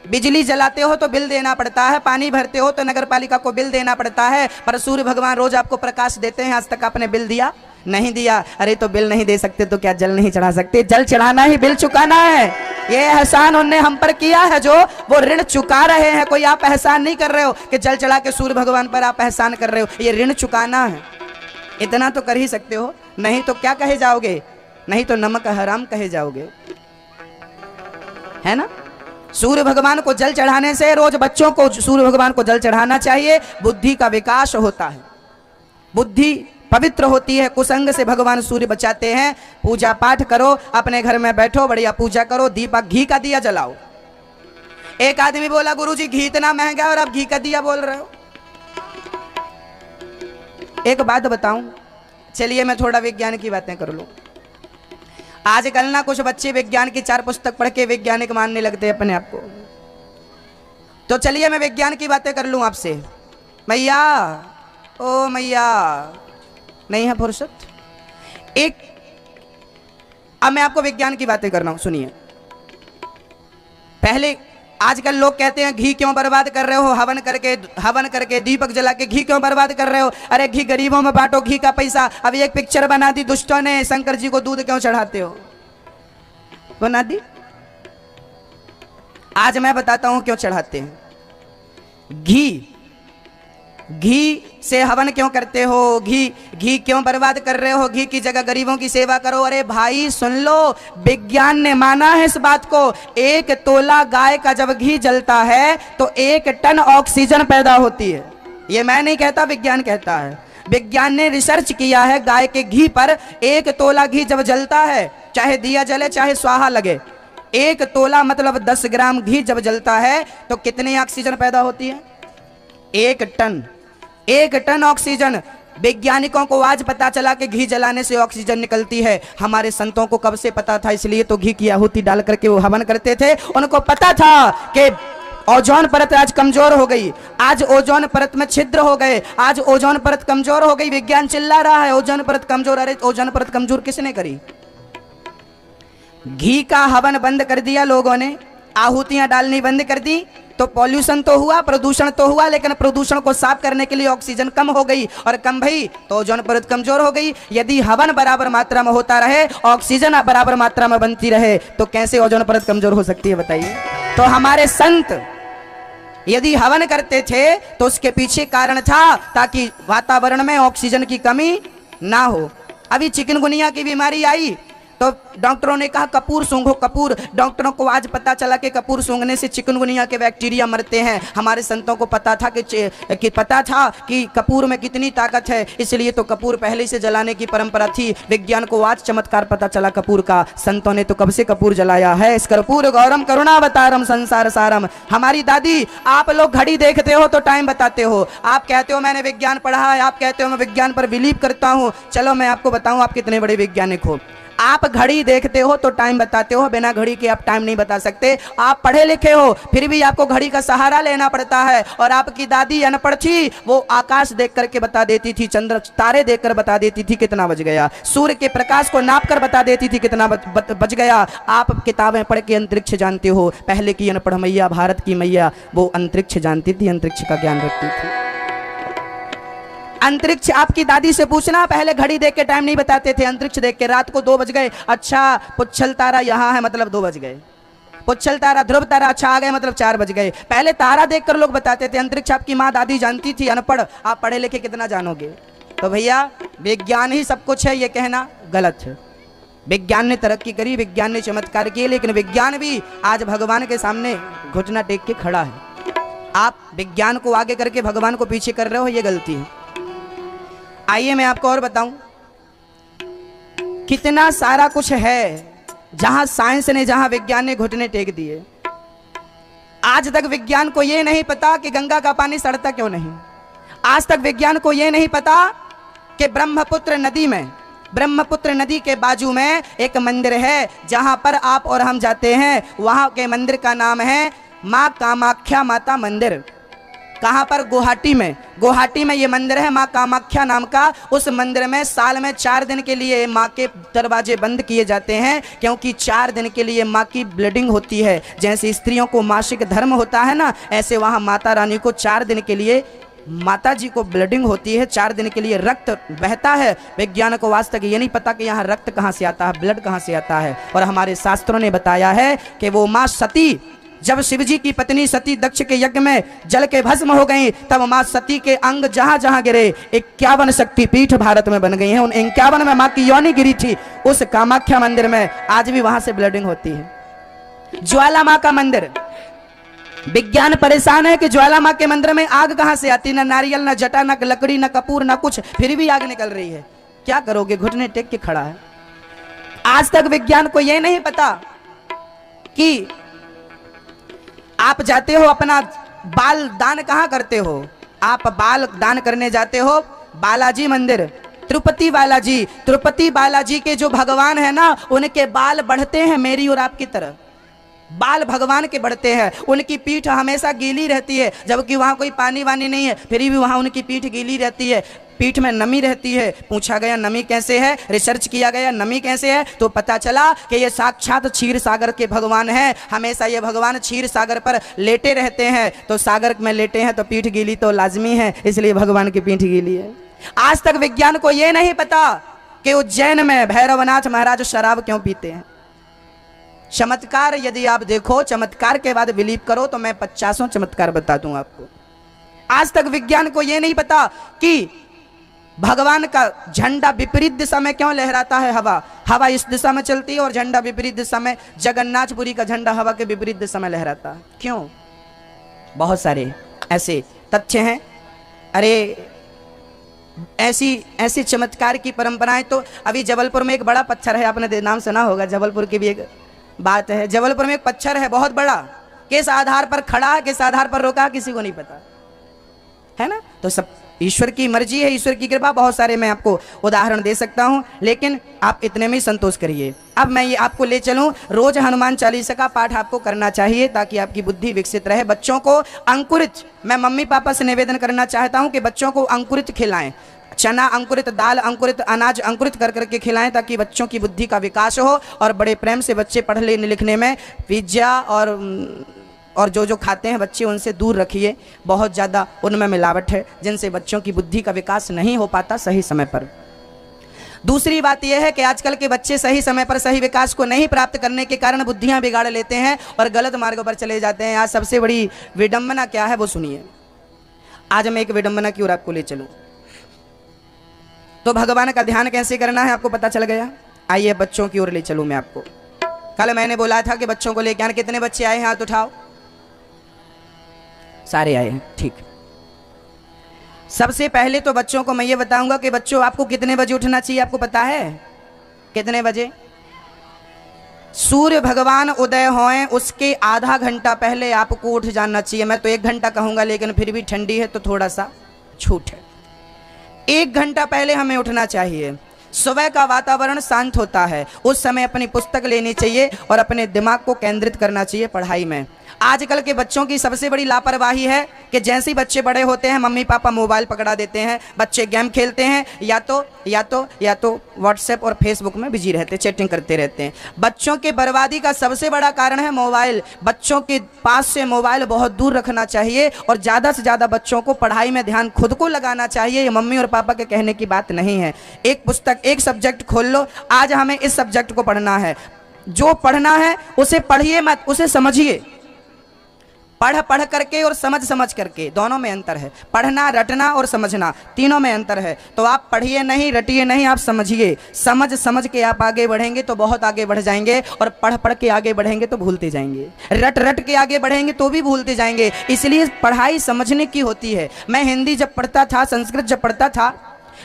बिजली जलाते हो तो बिल देना पड़ता है, पानी भरते हो तो नगर पालिका को बिल देना पड़ता है, पर सूर्य भगवान रोज आपको प्रकाश देते हैं। आज तक आपने बिल दिया नहीं दिया, अरे तो बिल नहीं दे सकते तो क्या जल नहीं चढ़ा सकते? जल चढ़ाना ही बिल चुकाना है। ये एहसान उनने हम पर किया है जो वो ऋण चुका रहे हैं। कोई आप एहसान नहीं कर रहे हो कि जल चढ़ा के सूर्य भगवान पर आप एहसान कर रहे हो, ये ऋण चुकाना है। इतना तो कर ही सकते हो, नहीं तो क्या कहे जाओगे? नहीं तो नमक हराम कहे जाओगे, है ना। सूर्य भगवान को जल चढ़ाने से, रोज बच्चों को सूर्य भगवान को जल चढ़ाना चाहिए। बुद्धि का विकास होता है, बुद्धि पवित्र होती है। कुसंग से भगवान सूर्य बचाते हैं। पूजा पाठ करो, अपने घर में बैठो, बढ़िया पूजा करो, दीपक घी का दिया जलाओ। एक आदमी बोला गुरुजी घी इतना महंगा है और आप घी का दिया बोल रहे हो। एक बात बताऊं, चलिए मैं थोड़ा विज्ञान की बातें कर लूं। आजकल ना कुछ बच्चे विज्ञान की 4 पुस्तक पढ़ के वैज्ञानिक मानने लगते हैं अपने आप को। तो चलिए मैं विज्ञान की बातें कर लूं आपसे। मैया, ओ मैया, नहीं है फुर्सत? अब मैं आपको विज्ञान की बातें कर रहा हूं, सुनिए। पहले आजकल लोग कहते हैं घी क्यों बर्बाद कर रहे हो, हवन करके दीपक जला के घी क्यों बर्बाद कर रहे हो? अरे घी गरीबों में बांटो, घी का पैसा। अभी एक पिक्चर बना दी दुष्टों ने, शंकर जी को दूध क्यों चढ़ाते हो, बना दी। आज मैं बताता हूं क्यों चढ़ाते हैं। घी से हवन क्यों करते हो, घी क्यों बर्बाद कर रहे हो? घी की जगह गरीबों की सेवा करो। अरे भाई सुन लो, विज्ञान ने माना है इस बात को। 1 तोला गाय का जब घी जलता है तो 1 टन ऑक्सीजन पैदा होती है। ये मैं नहीं कहता, विज्ञान कहता है। विज्ञान ने रिसर्च किया है गाय के घी पर। 1 तोला घी जब जलता है, चाहे दिया जले चाहे स्वाहा लगे, 1 तोला मतलब 10 ग्राम घी जब जलता है तो कितनी ऑक्सीजन पैदा होती है? 1 टन ऑक्सीजन। वैज्ञानिकों को आज पता चला कि घी जलाने से ऑक्सीजन निकलती है। हमारे संतों को कब से पता था, इसलिए तो घी की आहुति डाल करके वो हवन करते थे। उनको पता था कि ओजोन परत आज कमजोर हो गई, आज ओजोन परत में छिद्र हो गए, आज ओजोन परत कमजोर हो गई। विज्ञान चिल्ला रहा है ओजोन परत कमजोर। अरे ओजोन परत कमजोर किसने करी? घी का हवन बंद कर दिया लोगों ने, आहुतियां डालनी बंद कर दी, तो पॉल्यूशन तो हुआ, प्रदूषण तो हुआ, लेकिन प्रदूषण को साफ करने के लिए ऑक्सीजन कम हो गई, और कम भई तो ओजोन परत कमजोर हो गई। यदि हवन बराबर मात्रा में होता रहे, ऑक्सीजन बराबर मात्रा में बनती रहे, तो कैसे ओजोन परत कमजोर हो सकती है बताइए? तो हमारे संत यदि हवन करते थे तो उसके पीछे कारण था, ताकि वातावरण में ऑक्सीजन की कमी ना हो। अभी चिकनगुनिया की बीमारी आई तो डॉक्टरों ने कहा कपूर सूंघो, कपूर। डॉक्टरों को आज पता चला कि कपूर सूंघने से चिकनगुनिया के बैक्टीरिया मरते हैं। हमारे संतों को पता था कि कपूर में कितनी ताकत है, इसलिए तो कपूर पहले से जलाने की परंपरा थी। विज्ञान को आज चमत्कार पता चला कपूर का। संतों ने तो कब से कपूर जलाया है। इस कर्पूर गौरम करुणावतारम संसार सारम। हमारी दादी, आप लोग घड़ी देखते हो तो टाइम बताते हो, आप कहते हो मैंने विज्ञान पढ़ा है, आप कहते हो मैं विज्ञान पर बिलीव करता हूँ। चलो मैं आपको बताऊँ आप कितने बड़े वैज्ञानिक हो। आप घड़ी देखते हो तो टाइम बताते हो, बिना घड़ी के आप टाइम नहीं बता सकते। आप पढ़े लिखे हो फिर भी आपको घड़ी का सहारा लेना पड़ता है। और आपकी दादी अनपढ़ थी, वो आकाश देख करके बता देती थी, चंद्र तारे देखकर बता देती थी कितना बज गया, सूर्य के प्रकाश को नाप कर बता देती थी कितना बज गया। आप किताबें पढ़ के अंतरिक्ष जानते हो। पहले की अनपढ़ मैया, भारत की मैया, वो अंतरिक्ष जानती थी, अंतरिक्ष का ज्ञान रखती थी। अंतरिक्ष आपकी दादी से पूछना, पहले घड़ी देख के टाइम नहीं बताते थे। अंतरिक्ष देख के रात को 2 बज गए, अच्छा पुच्छल तारा यहाँ है मतलब 2 बज गए। पुच्छल तारा, ध्रुव तारा अच्छा आ गए मतलब 4 बज गए। पहले तारा देखकर लोग बताते थे। अंतरिक्ष आपकी माँ दादी जानती थी, अनपढ़। आप पढ़े लिखे कितना जानोगे? तो भैया विज्ञान ही सब कुछ है, ये कहना गलत है। विज्ञान ने तरक्की करी, विज्ञान ने चमत्कार किए, लेकिन विज्ञान भी आज भगवान के सामने घुटना टेक के खड़ा है। आप विज्ञान को आगे करके भगवान को पीछे कर रहे हो, ये गलती है। आइए मैं आपको और बताऊं, कितना सारा कुछ है जहां साइंस ने, जहां विज्ञान ने घुटने टेक दिए। आज तक विज्ञान को यह नहीं पता कि गंगा का पानी सड़ता क्यों नहीं। आज तक विज्ञान को यह नहीं पता कि ब्रह्मपुत्र नदी के बाजू में एक मंदिर है, जहां पर आप और हम जाते हैं। वहां के मंदिर का नाम है मां कामाख्या माता मंदिर। कहां पर? गुवाहाटी में ये मंदिर है, मां कामाख्या नाम का। उस मंदिर में साल में 4 दिन के लिए मां के दरवाजे बंद किए जाते हैं, क्योंकि 4 दिन के लिए मां की ब्लीडिंग होती है। जैसे स्त्रियों को मासिक धर्म होता है ना, ऐसे वहां माता रानी को 4 दिन के लिए माता जी को ब्लडिंग होती है, 4 दिन के लिए रक्त बहता है। विज्ञान को आज तक ये नहीं पता कि यहाँ रक्त कहाँ से आता है, ब्लड कहाँ से आता है। और हमारे शास्त्रों ने बताया है कि वो माँ सती, जब शिवजी की पत्नी सती दक्ष के यज्ञ में जल के भस्म हो गई, तब मां सती के अंग जहां जहां गिरे 51 शक्तिपीठ भारत में बन गई हैं। उन 51 में मां की योनि गिरी थी। उस कामाख्या मंदिर में आज भी वहां से ब्लडिंग होती है। ज्वाला मां का मंदिर, विज्ञान परेशान है कि ज्वाला मां के मंदिर में आग कहां से आती, ना नारियल, ना जटा, ना लकड़ी, ना कपूर, ना कुछ, फिर भी आग निकल रही है। क्या करोगे? घुटने टेक के खड़ा है। आज तक विज्ञान को यह नहीं पता कि आप जाते हो अपना बाल दान कहां करते हो? आप बाल दान करने जाते हो बालाजी मंदिर, तिरुपति बालाजी। तिरुपति बालाजी के जो भगवान है ना, उनके बाल बढ़ते हैं मेरी और आपकी तरह। बाल भगवान के बढ़ते हैं, उनकी पीठ हमेशा गीली रहती है, जबकि वहां कोई पानी वानी नहीं है, फिर भी वहां उनकी पीठ गीली रहती है, पीठ में नमी रहती है। पूछा गया नमी कैसे है, रिसर्च किया गया नमी कैसे है, तो पता चला कि ये साक्षात क्षीर सागर के भगवान हैं। हमेशा ये भगवान क्षीर सागर पर लेटे रहते हैं, तो सागर में लेटे हैं तो पीठ गीली तो लाजमी है, इसलिए भगवान की पीठ गीली है। आज तक विज्ञान को यह नहीं पता कि उज्जैन में भैरवनाथ महाराज शराब क्यों पीते हैं। चमत्कार यदि आप देखो, चमत्कार के बाद बिलीव करो, तो मैं 50 चमत्कार बता दूं आपको। आज तक विज्ञान को यह नहीं पता कि भगवान का झंडा विपरीत दिशा में क्यों लहराता है। हवा इस दिशा में चलती है और झंडा विपरीत दिशा में। जगन्नाथपुरी का झंडा हवा के विपरीत दिशा में लहराता है, क्यों? बहुत सारे ऐसे तथ्य हैं। अरे ऐसी चमत्कार की परंपराएं तो अभी जबलपुर में एक बड़ा पत्थर है, आपने नाम सुना होगा, जबलपुर की भी एक बात है। जबलपुर में एक पत्थर है बहुत बड़ा, किस आधार पर खड़ा है, किस आधार पर रोका, किसी को नहीं पता है ना। तो सब ईश्वर की मर्जी है, ईश्वर की कृपा। बहुत सारे मैं आपको उदाहरण दे सकता हूं, लेकिन आप इतने में ही संतोष करिए। अब मैं ये आपको ले चलूं, रोज हनुमान चालीसा का पाठ आपको करना चाहिए ताकि आपकी बुद्धि विकसित रहे। बच्चों को अंकुरित, मैं मम्मी पापा से निवेदन करना चाहता हूं कि बच्चों को अंकुरित खिलाएं। चना अंकुरित, दाल अंकुरित, अनाज अंकुरित कर करके खिलाएं ताकि बच्चों की बुद्धि का विकास हो। और बड़े प्रेम से बच्चे पढ़ने लिखने में पिज्जा और जो खाते हैं बच्चे, उनसे दूर रखिए। बहुत ज़्यादा उनमें मिलावट है जिनसे बच्चों की बुद्धि का विकास नहीं हो पाता सही समय पर। दूसरी बात यह है कि आजकल के बच्चे सही समय पर सही विकास को नहीं प्राप्त करने के कारण बुद्धियां बिगाड़ लेते हैं और गलत मार्ग पर चले जाते हैं। आज सबसे बड़ी विडंबना क्या है वो सुनिए। आज मैं एक विडंबना की ओर आपको ले चलूं। तो भगवान का ध्यान कैसे करना है आपको पता चल गया। आइए बच्चों की ओर ले चलूं मैं आपको। कल मैंने बोला था कि बच्चों को लेकर आने, कितने बच्चे आए हैं हाथ उठाओ। सारे आए हैं, ठीक। सबसे पहले तो बच्चों को मैं ये बताऊंगा कि बच्चों आपको कितने बजे उठना चाहिए, आपको पता है कितने बजे? सूर्य भगवान उदय होएं उसके आधा घंटा पहले आपको उठ जाना चाहिए। मैं तो 1 घंटा कहूंगा, लेकिन फिर भी ठंडी है तो थोड़ा सा छूट है। 1 घंटा पहले हमें उठना चाहिए। सुबह का वातावरण शांत होता है, उस समय अपनी पुस्तक लेनी चाहिए और अपने दिमाग को केंद्रित करना चाहिए पढ़ाई में। आजकल के बच्चों की सबसे बड़ी लापरवाही है कि जैसे ही बच्चे बड़े होते हैं मम्मी पापा मोबाइल पकड़ा देते हैं, बच्चे गेम खेलते हैं, या तो व्हाट्सएप और फेसबुक में बिजी रहते हैं, चैटिंग करते रहते हैं। बच्चों के बर्बादी का सबसे बड़ा कारण है मोबाइल। बच्चों के पास से मोबाइल बहुत दूर रखना चाहिए और ज़्यादा से ज़्यादा बच्चों को पढ़ाई में ध्यान खुद को लगाना चाहिए। ये मम्मी और पापा के कहने की बात नहीं है। एक पुस्तक, एक सब्जेक्ट खोल लो, आज हमें इस सब्जेक्ट को पढ़ना है। जो पढ़ना है उसे पढ़िए मत, उसे समझिए। पढ़ करके और समझ करके, दोनों में अंतर है। पढ़ना, रटना और समझना, तीनों में अंतर है। तो आप पढ़िए नहीं, रटिए नहीं, आप समझिए। समझ के आप आगे बढ़ेंगे तो बहुत आगे बढ़ जाएंगे, और पढ़ के आगे बढ़ेंगे तो भूलते जाएंगे। रट के आगे बढ़ेंगे तो भी भूलते जाएंगे। इसलिए पढ़ाई समझने की होती है। मैं हिंदी जब पढ़ता था, संस्कृत जब पढ़ता था,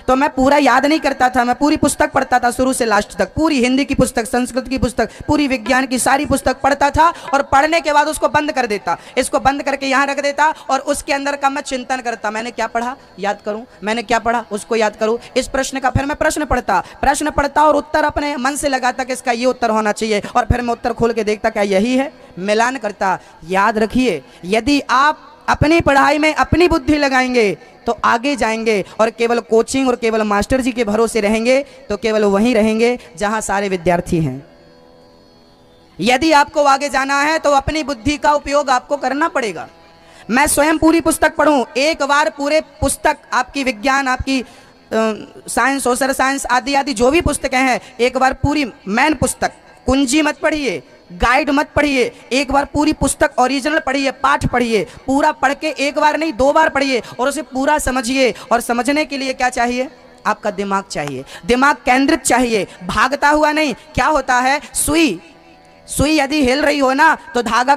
तो मैं पूरा याद नहीं करता था, मैं पूरी पुस्तक पढ़ता था शुरू से लास्ट तक। पूरी हिंदी की पुस्तक, संस्कृत की पुस्तक, पूरी विज्ञान की सारी पुस्तक पढ़ता था और पढ़ने के बाद उसको बंद कर देता, इसको बंद करके यहाँ रख देता और उसके अंदर का मैं चिंतन करता। मैंने क्या पढ़ा, याद करूं, मैंने क्या पढ़ा, उसको याद करूं। इस प्रश्न का फिर मैं प्रश्न पढ़ता और उत्तर अपने मन से लगाता कि इसका ये उत्तर होना चाहिए, और फिर मैं उत्तर खोल के देखता क्या यही है, मिलान करता। याद रखिए, यदि आप अपनी पढ़ाई में अपनी बुद्धि लगाएंगे तो आगे जाएंगे, और केवल कोचिंग और केवल मास्टर जी के भरोसे रहेंगे तो केवल वहीं रहेंगे जहां सारे विद्यार्थी हैं। यदि आपको आगे जाना है तो अपनी बुद्धि का उपयोग आपको करना पड़ेगा। मैं स्वयं पूरी पुस्तक पढ़ूं, एक बार पूरे पुस्तक आपकी विज्ञान, आपकी साइंस, सोशल साइंस आदि आदि जो भी पुस्तकें हैं, एक बार पूरी मेन पुस्तक, कुंजी मत पढ़िए, गाइड मत पढ़िए, एक बार पूरी पुस्तक ओरिजिनल पढ़िए, पाठ पढ़िए, पूरा पढ़ के एक बार नहीं 2 बार पढ़िए और उसे पूरा समझिए। और समझने के लिए क्या चाहिए? आपका दिमाग चाहिए, दिमाग केंद्रित चाहिए, भागता हुआ नहीं। क्या होता है, सुई यदि हिल रही हो ना तो धागा